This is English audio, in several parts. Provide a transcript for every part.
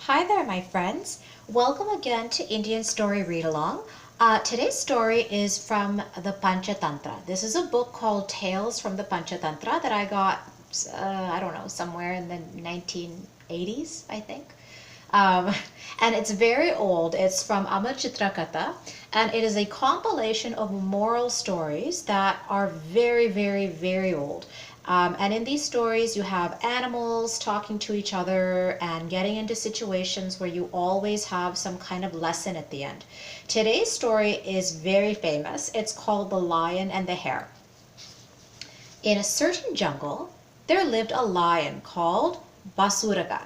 Hi there, my friends. Welcome again to Indian Story Read Along. Today's story is from the Panchatantra. This is a book called Tales from the Panchatantra that I got, I don't know, somewhere in the 1980s, I think. Um, and it's very old. It's from Amar Chitra Katha, and it is a compilation of moral stories that are very, very, very old. And in these stories, you have animals talking to each other and getting into situations where you always have some kind of lesson at the end. Today's story is very famous. It's called The Lion and the Hare. In a certain jungle, there lived a lion called Basuraka.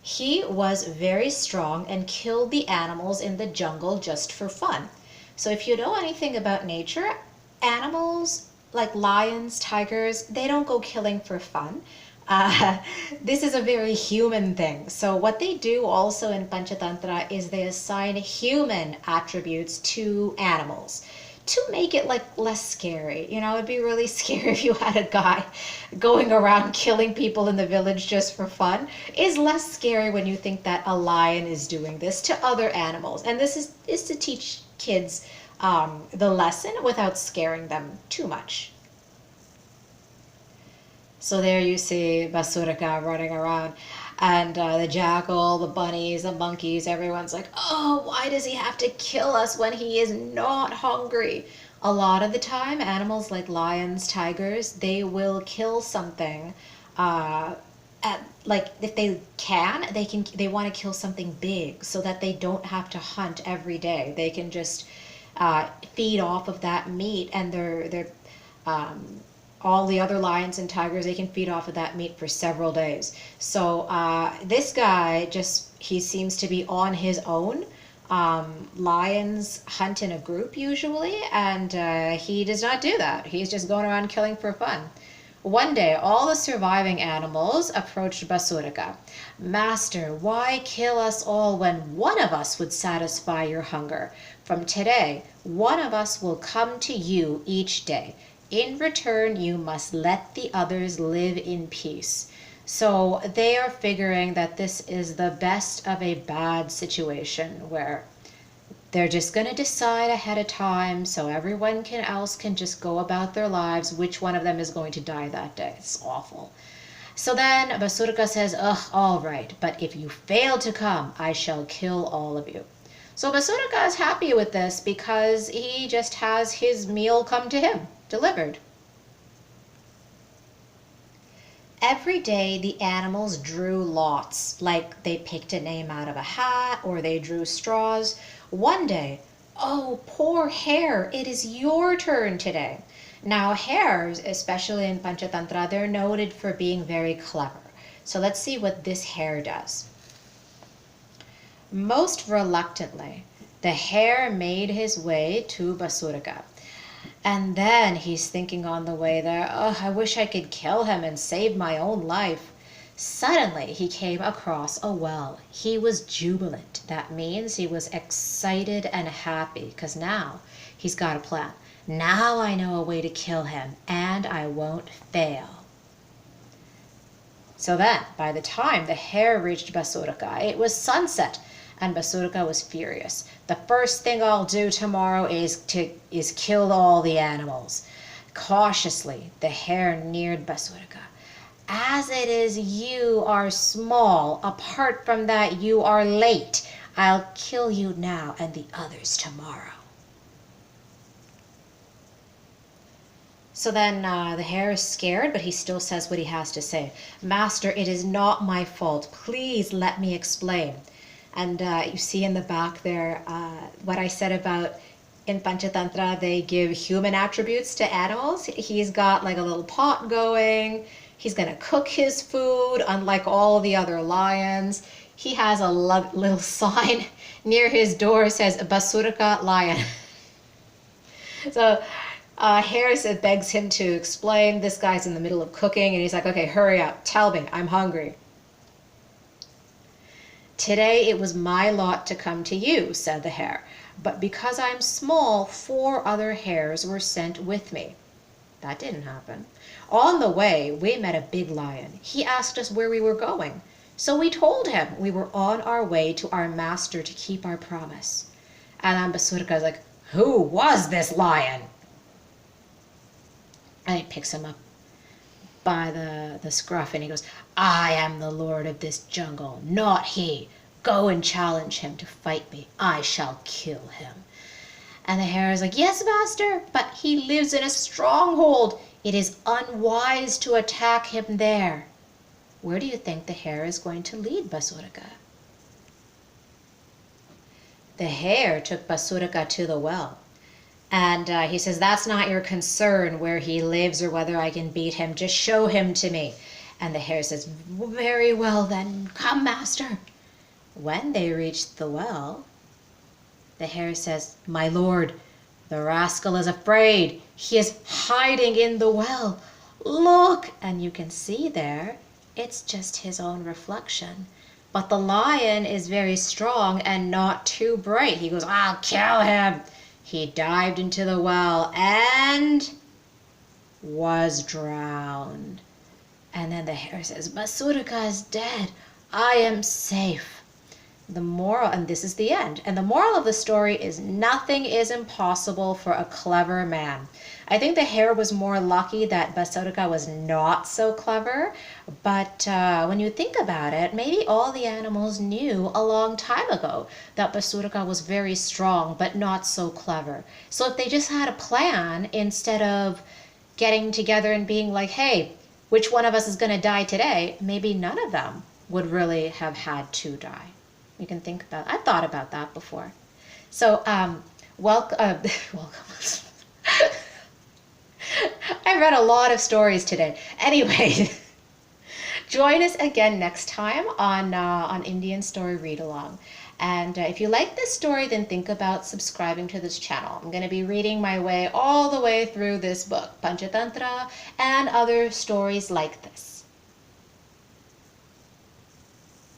He was very strong and killed the animals in the jungle just for fun. So if you know anything about nature, animals like lions, tigers, they don't go killing for fun. Uh, this is a very human thing. So what they do also in Panchatantra is they assign human attributes to animals to make it like less scary. You know, it'd be really scary if you had a guy going around killing people in the village just for fun. It's less scary when you think that a lion is doing this to other animals. And this is to teach kids the lesson without scaring them too much. So there you see Basuraka running around, and the jackal, the bunnies, the monkeys, everyone's like, oh, why does he have to kill us when he is not hungry? A lot of the time, animals like lions, tigers, they will kill something. Like if they want to kill something big so that they don't have to hunt every day. They can just feed off of that meat, and they're all the other lions and tigers, they can feed off of that meat for several days. So this guy he seems to be on his own. Lions hunt in a group usually, and he does not do that. He's just going around killing for fun. One day, all the surviving animals approached Basuraka. Master, why kill us all when one of us would satisfy your hunger? From today, one of us will come to you each day. In return, you must let the others live in peace. So they are figuring that this is the best of a bad situation where they're just going to decide ahead of time so everyone else can just go about their lives which one of them is going to die that day. It's awful. So then Basuraka says, ugh, all right, but if you fail to come, I shall kill all of you. So Basuraka is happy with this because he just has his meal come to him, delivered. Every day the animals drew lots, like they picked a name out of a hat or they drew straws. One day, oh, poor hare, it is your turn today. Now hares, especially in Panchatantra, they're noted for being very clever. So let's see what this hare does. Most reluctantly, the hare made his way to Basuraka. And then he's thinking on the way there, oh, I wish I could kill him and save my own life. Suddenly, he came across a well. He was jubilant. That means he was excited and happy because now he's got a plan. Now I know a way to kill him and I won't fail. So then, by the time the hare reached Basuraka, it was sunset. And Basuraka was furious. The first thing I'll do tomorrow is kill all the animals. Cautiously, the hare neared Basuraka. As it is you are small, apart from that you are late. I'll kill you now and the others tomorrow. So then the hare is scared, but he still says what he has to say. Master, it is not my fault. Please let me explain. And you see in the back there what I said about in Panchatantra, they give human attributes to animals. He's got like a little pot going. He's going to cook his food, unlike all the other lions. He has a little sign near his door says, Basuraka lion. So Hare begs him to explain. This guy's in the middle of cooking, and he's like, okay, hurry up. Tell me, I'm hungry. Today it was my lot to come to you, said the hare, but because I'm small, 4 other hares were sent with me. That didn't happen. On the way, we met a big lion. He asked us where we were going. So we told him we were on our way to our master to keep our promise. And then Basurka is like, who was this lion? And he picks him up by the scruff and he goes, I am the lord of this jungle, not he. Go and challenge him to fight me. I shall kill him. And the hare is like, yes, master, but he lives in a stronghold. It is unwise to attack him there. Where do you think the hare is going to lead Basurika? The hare took Basurika to the well. And he says, that's not your concern where he lives or whether I can beat him. Just show him to me. And the hare says, very well then, come, master. When they reached the well, the hare says, my lord, the rascal is afraid. He is hiding in the well. Look! And you can see there, it's just his own reflection. But the lion is very strong and not too bright. He goes, I'll kill him. He dived into the well and was drowned. And then the hare says, Basurika is dead. I am safe. The moral, and this is the end, and the moral of the story is nothing is impossible for a clever man. I think the hare was more lucky that Basurika was not so clever, but when you think about it, maybe all the animals knew a long time ago that Basurika was very strong but not so clever. So if they just had a plan instead of getting together and being like, hey, which one of us is going to die today, maybe none of them would really have had to die. You can think about, I've thought about that before. So, welcome. I read a lot of stories today. Anyway, join us again next time on Indian Story Read Along. And if you like this story, then think about subscribing to this channel. I'm going to be reading my way all the way through this book, Panchatantra, and other stories like this.